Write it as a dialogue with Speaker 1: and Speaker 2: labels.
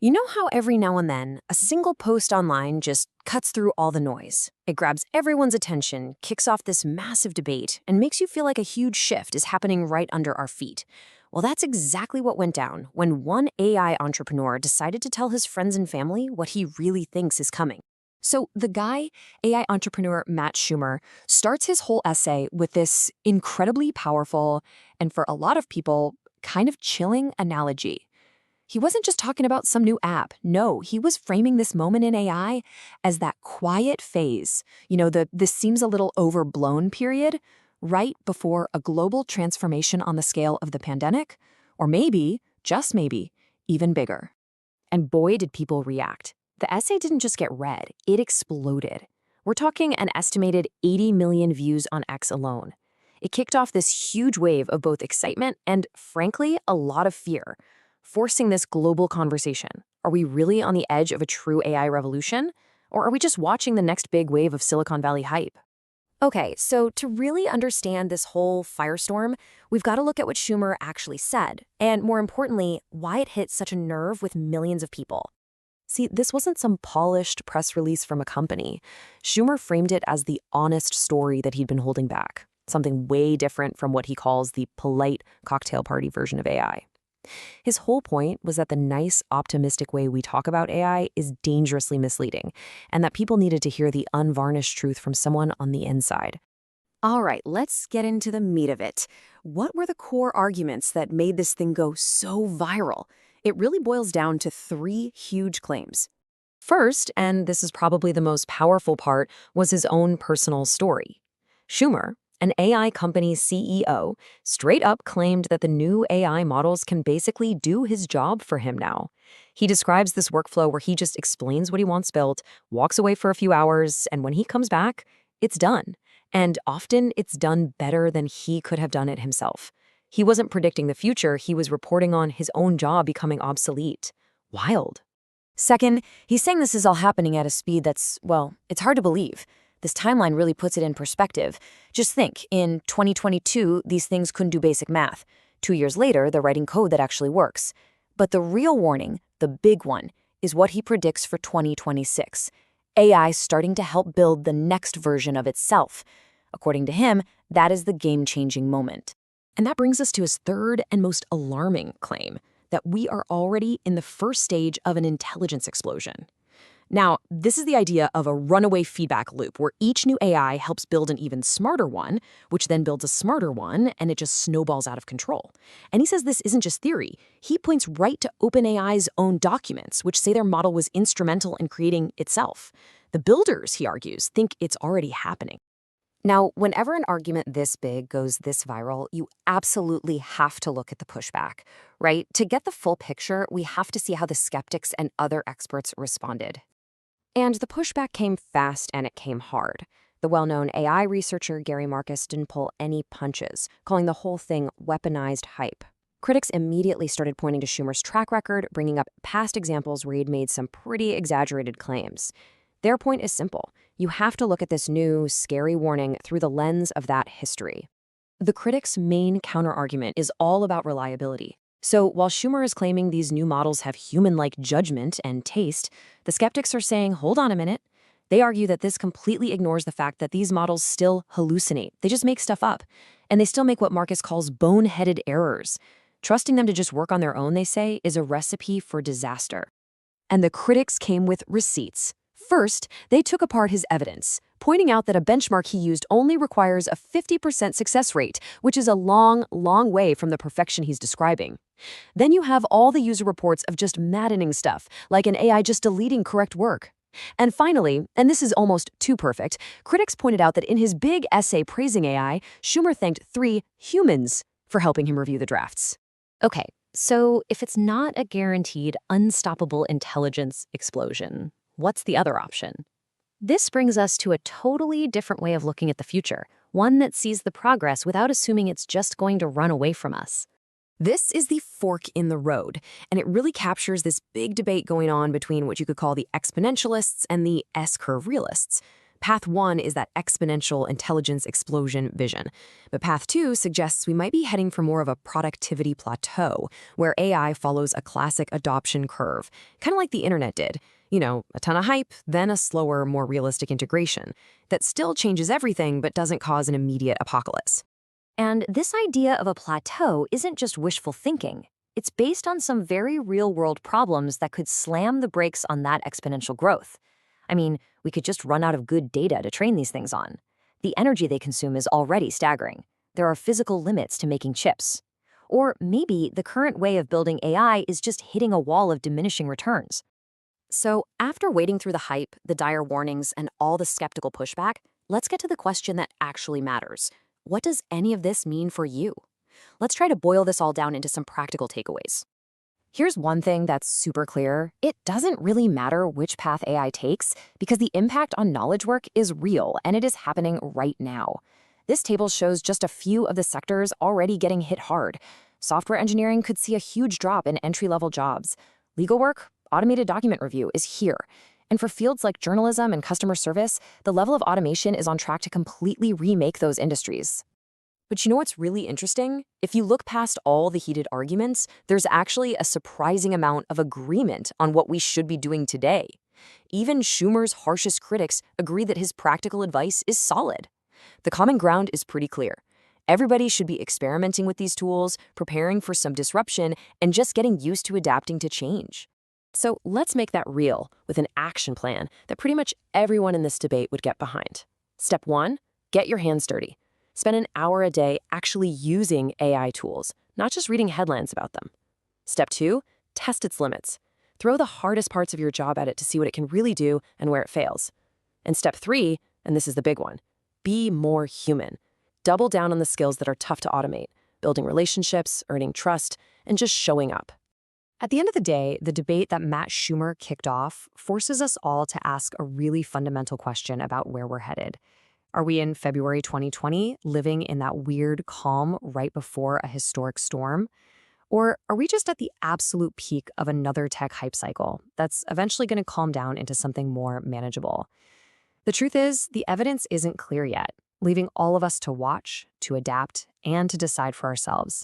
Speaker 1: You know how every now and then, a single post online just cuts through all the noise? It grabs everyone's attention, kicks off this massive debate, and makes you feel like a huge shift is happening right under our feet. Well, that's exactly what went down when one AI entrepreneur decided to tell his friends and family what he really thinks is coming. So the guy, AI entrepreneur Matt Schumer, starts his whole essay with this incredibly powerful, and for a lot of people, kind of chilling analogy. He wasn't just talking about some new app. No, he was framing this moment in AI as that quiet phase, the this seems a little overblown period, right before a global transformation on the scale of the pandemic, or maybe, just maybe, even bigger. And boy, did people react. The essay didn't just get read, it exploded. We're talking an estimated 80 million views on X alone. It kicked off this huge wave of both excitement and, frankly, a lot of fear, forcing this global conversation. Are we really on the edge of a true AI revolution? Or are we just watching the next big wave of Silicon Valley hype? Okay, so to really understand this whole firestorm, we've got to look at what Schumer actually said, and more importantly, why it hit such a nerve with millions of people. See, this wasn't some polished press release from a company. Schumer framed it as the honest story that he'd been holding back, something way different from what he calls the polite cocktail party version of AI. His whole point was that the nice, optimistic way we talk about AI is dangerously misleading, and that people needed to hear the unvarnished truth from someone on the inside. All right, let's get into the meat of it. What were the core arguments that made this thing go so viral? It really boils down to three huge claims. First, and this is probably the most powerful part, was his own personal story. Schumer, an AI company's CEO, straight up claimed that the new AI models can basically do his job for him now. He describes this workflow where he just explains what he wants built, walks away for a few hours, and when he comes back, it's done. And often it's done better than he could have done it himself. He wasn't predicting the future, he was reporting on his own job becoming obsolete. Wild. Second, he's saying this is all happening at a speed that's, well, it's hard to believe. This timeline really puts it in perspective. Just think, in 2022, these things couldn't do basic math. 2 years later, they're writing code that actually works. But the real warning, the big one, is what he predicts for 2026. AI starting to help build the next version of itself. According to him, that is the game-changing moment. And that brings us to his third and most alarming claim, that we are already in the first stage of an intelligence explosion. Now, this is the idea of a runaway feedback loop where each new AI helps build an even smarter one, which then builds a smarter one, and it just snowballs out of control. And he says this isn't just theory. He points right to OpenAI's own documents, which say their model was instrumental in creating itself. The builders, he argues, think it's already happening. Now, whenever an argument this big goes this viral, you absolutely have to look at the pushback, right? To get the full picture, we have to see how the skeptics and other experts responded. And the pushback came fast and it came hard. The well-known AI researcher Gary Marcus didn't pull any punches, calling the whole thing weaponized hype. Critics immediately started pointing to Schumer's track record, bringing up past examples where he'd made some pretty exaggerated claims. Their point is simple. You have to look at this new, scary warning through the lens of that history. The critics' main counterargument is all about reliability. So while Schumer is claiming these new models have human-like judgment and taste, the skeptics are saying, hold on a minute. They argue that this completely ignores the fact that these models still hallucinate. They just make stuff up. And they still make what Marcus calls boneheaded errors. Trusting them to just work on their own, they say, is a recipe for disaster. And the critics came with receipts. First, they took apart his evidence, pointing out that a benchmark he used only requires a 50% success rate, which is a long, long way from the perfection he's describing. Then you have all the user reports of just maddening stuff, like an AI just deleting correct work. And finally, and this is almost too perfect, critics pointed out that in his big essay praising AI, Schumer thanked 3 humans for helping him review the drafts. Okay, so if it's not a guaranteed, unstoppable intelligence explosion, what's the other option? This brings us to a totally different way of looking at the future, one that sees the progress without assuming it's just going to run away from us. This is the fork in the road, and it really captures this big debate going on between what you could call the exponentialists and the S-curve realists. Path 1 is that exponential intelligence explosion vision. But Path 2 suggests we might be heading for more of a productivity plateau, where AI follows a classic adoption curve, kind of like the internet did. A ton of hype, then a slower, more realistic integration that still changes everything but doesn't cause an immediate apocalypse.
Speaker 2: And this idea of a plateau isn't just wishful thinking. It's based on some very real-world problems that could slam the brakes on that exponential growth. I mean, we could just run out of good data to train these things on. The energy they consume is already staggering. There are physical limits to making chips. Or maybe the current way of building AI is just hitting a wall of diminishing returns.
Speaker 1: So, after wading through the hype, the dire warnings, and all the skeptical pushback, let's get to the question that actually matters. What does any of this mean for you? Let's try to boil this all down into some practical takeaways. Here's one thing that's super clear. It doesn't really matter which path AI takes because the impact on knowledge work is real and it is happening right now. This table shows just a few of the sectors already getting hit hard. Software engineering could see a huge drop in entry-level jobs. Legal work, automated document review is here. And for fields like journalism and customer service, the level of automation is on track to completely remake those industries. But you know what's really interesting? If you look past all the heated arguments, there's actually a surprising amount of agreement on what we should be doing today. Even Schumer's harshest critics agree that his practical advice is solid. The common ground is pretty clear. Everybody should be experimenting with these tools, preparing for some disruption, and just getting used to adapting to change. So let's make that real with an action plan that pretty much everyone in this debate would get behind. Step 1, get your hands dirty. Spend an hour a day actually using AI tools, not just reading headlines about them. Step 2, test its limits. Throw the hardest parts of your job at it to see what it can really do and where it fails. And step 3, and this is the big one, be more human. Double down on the skills that are tough to automate, building relationships, earning trust, and just showing up. At the end of the day, the debate that Matt Schumer kicked off forces us all to ask a really fundamental question about where we're headed. Are we in February 2020, living in that weird calm right before a historic storm? Or are we just at the absolute peak of another tech hype cycle that's eventually going to calm down into something more manageable? The truth is, the evidence isn't clear yet, leaving all of us to watch, to adapt, and to decide for ourselves.